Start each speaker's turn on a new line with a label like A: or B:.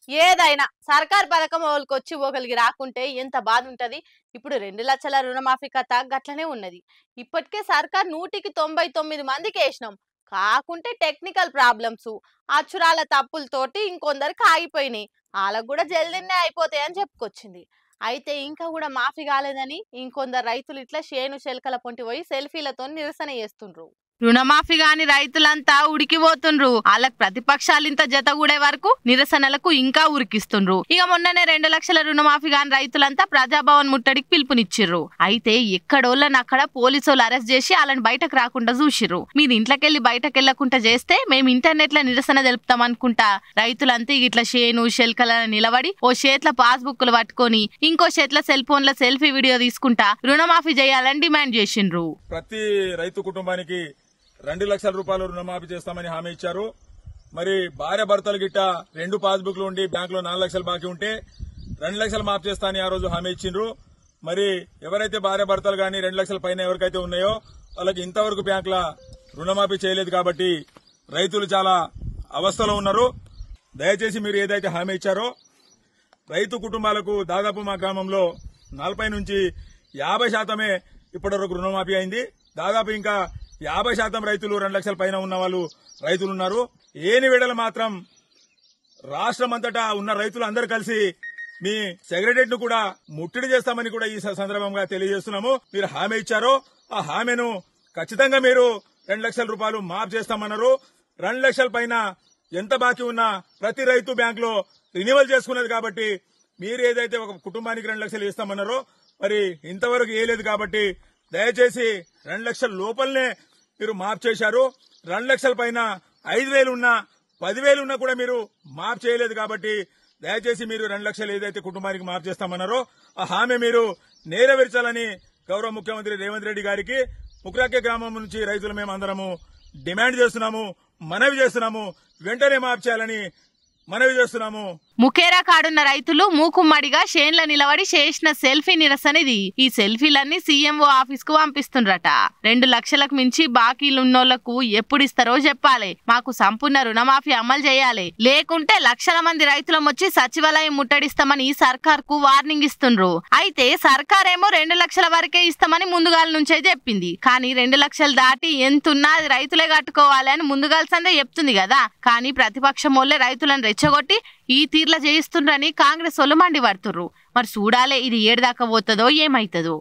A: ఏదైనా సర్కార్ పథకం ఓళ్ళకొచ్చి ఒకరికి రాకుంటే ఎంత బాధ ఉంటది. ఇప్పుడు 2 లక్షల రుణమాఫీ కథ గట్లనే ఉన్నది. ఇప్పటికే సర్కార్ 199 మందికి వేసినాం. కాకుంటే టెక్నికల్ ప్రాబ్లమ్స్, అక్షరాల తప్పులతోటి ఇంకొందరికి ఆగిపోయినాయి. వాళ్ళకు కూడా జల్దీనే అయిపోతాయని చెప్పుకొచ్చింది. అయితే ఇంకా కూడా మాఫీ కాలేదని ఇంకొందరు రైతులు ఇట్లా చేను చెలకల పొంటి పోయి సెల్ఫీలతో నిరసన చేస్తుండ్రు. రుణమాఫీ గాని రైతులంతా ఉడికిపోతుండ్రు. వాళ్ళకి ప్రతిపక్షాలు ఇంత జతగూడే వరకు నిరసనలకు ఇంకా ఉరికిస్తుండ్రు. ఇక మొన్ననే 2 లక్షల రుణమాఫీ గాని రైతులంతా ప్రజాభవన్ ముట్టడికి పిలుపునిచ్చిర్రు. అయితే ఎక్కడోళ్ళని అక్కడ పోలీసులు అరెస్ట్ చేసి వాళ్ళని బయటకు రాకుండా చూసిర్రు. మీరు ఇంట్లోకెళ్లి బయటకు వెళ్లకుండా చేస్తే మేము ఇంటర్నెట్ లో నిరసన తెలుపుతాం అనుకుంటా రైతులంతా ఇట్లా షేను షెల్కల నిలబడి ఓ చేట్ల పాస్బుక్లు పట్టుకొని ఇంకో చేట్ల సెల్ ఫోన్ లో సెల్ఫీ వీడియో తీసుకుంటా రుణమాఫీ చేయాలని డిమాండ్ చేసిండ్రు.
B: ప్రతి రైతు కుటుంబానికి 2 లక్షల రూపాయలు రుణమాఫీ చేస్తామని హామీ ఇచ్చారు. మరి భార్య భర్తలు గిట్ట 2 పాస్బుక్లు ఉండి బ్యాంకులో 4 లక్షలు బాకీ ఉంటే 2 లక్షలు మాఫీ చేస్తామని ఆ రోజు హామీ ఇచ్చిండ్రు. మరి ఎవరైతే భార్య భర్తలు గాని 2 లక్షల పైన ఎవరికైతే ఉన్నాయో వాళ్ళకి ఇంతవరకు బ్యాంకుల రుణమాఫీ చేయలేదు కాబట్టి రైతులు చాలా అవస్థలో ఉన్నారు. దయచేసి మీరు ఏదైతే హామీ ఇచ్చారో రైతు కుటుంబాలకు దాదాపు మా గ్రామంలో 40 నుంచి 50% ఇప్పటివరకు రుణమాఫీ అయింది. దాదాపు ఇంకా 50% రైతులు 2 లక్షల పైన ఉన్న వాళ్ళు రైతులు ఉన్నారు. ఏని విడల మాత్రం రాష్ట్రం అంతటా ఉన్న రైతులు అందరూ కలిసి మీ సెక్రటరియట్ ను కూడా ముట్టడి చేస్తామని కూడా ఈ సందర్భంగా తెలియజేస్తున్నాము. మీరు హామీ ఇచ్చారో ఆ హామీను ఖచ్చితంగా మీరు 2 లక్షల రూపాయలు మాఫ్ చేస్తామన్నారు. 2 లక్షల పైన ఎంత బాకీ ఉన్నా ప్రతి రైతు బ్యాంక్ లో రినివల్ చేసుకున్నది కాబట్టి మీరు ఏదైతే ఒక కుటుంబానికి 2 లక్షలు ఇస్తామన్నారో మరి ఇంతవరకు వేయలేదు కాబట్టి దయచేసి 2 లక్షల లోపలనే మీరు మాఫ్ చేశారు. 2 లక్షల పైన 5,000 ఉన్నా 10,000 ఉన్నా కూడా మీరు మాఫ్ చేయలేదు కాబట్టి దయచేసి మీరు 2 లక్షలు ఏదైతే కుటుంబానికి మాఫ్ చేస్తామన్నారో ఆ హామీ మీరు నెరవేర్చాలని గౌరవ ముఖ్యమంత్రి రేవంత్ రెడ్డి గారికి ముక్రాకే గ్రామం నుంచి రైతులు మేము అందరము డిమాండ్ చేస్తున్నాము, మనవి చేస్తున్నాము. వెంటనే మాఫ్ చేయాలని మనవి చేస్తున్నాము.
A: ముఖేరా కాడున్న రైతులు మూకుమ్మడిగా షేన్ల నిలబడి చేసిన సెల్ఫీ నిరసన ఇది. ఈ సెల్ఫీలన్నీ సీఎంఓ ఆఫీస్ కు పంపిస్తుండ్రట. 2 లక్షలకు మించి బాకీలున్నోళ్లకు ఎప్పుడు ఇస్తారో చెప్పాలి. మాకు సంపూర్ణ రుణమాఫీ అమలు చేయాలి, లేకుంటే లక్షల మంది రైతులం వచ్చి సచివాలయం ముట్టడిస్తామని సర్కార్ కు వార్నింగ్ ఇస్తుండ్రు. అయితే సర్కార్ ఏమో 2 లక్షల వరకే ఇస్తామని ముందుగాల నుంచే చెప్పింది. కానీ 2 లక్షలు దాటి ఎంతున్నా అది రైతులే కట్టుకోవాలి అని ముందుగాల్సిందే చెప్తుంది కదా. కానీ ప్రతిపక్షం వల్లే రైతులను రెచ్చగొట్టి ఈ తీర్ల చేయిస్తుండ్రని కాంగ్రెస్ వాళ్ళు మండిపడుతుర్రు. మరి చూడాలే ఇది ఏడు దాకా పోతుందో ఏమైతుందో.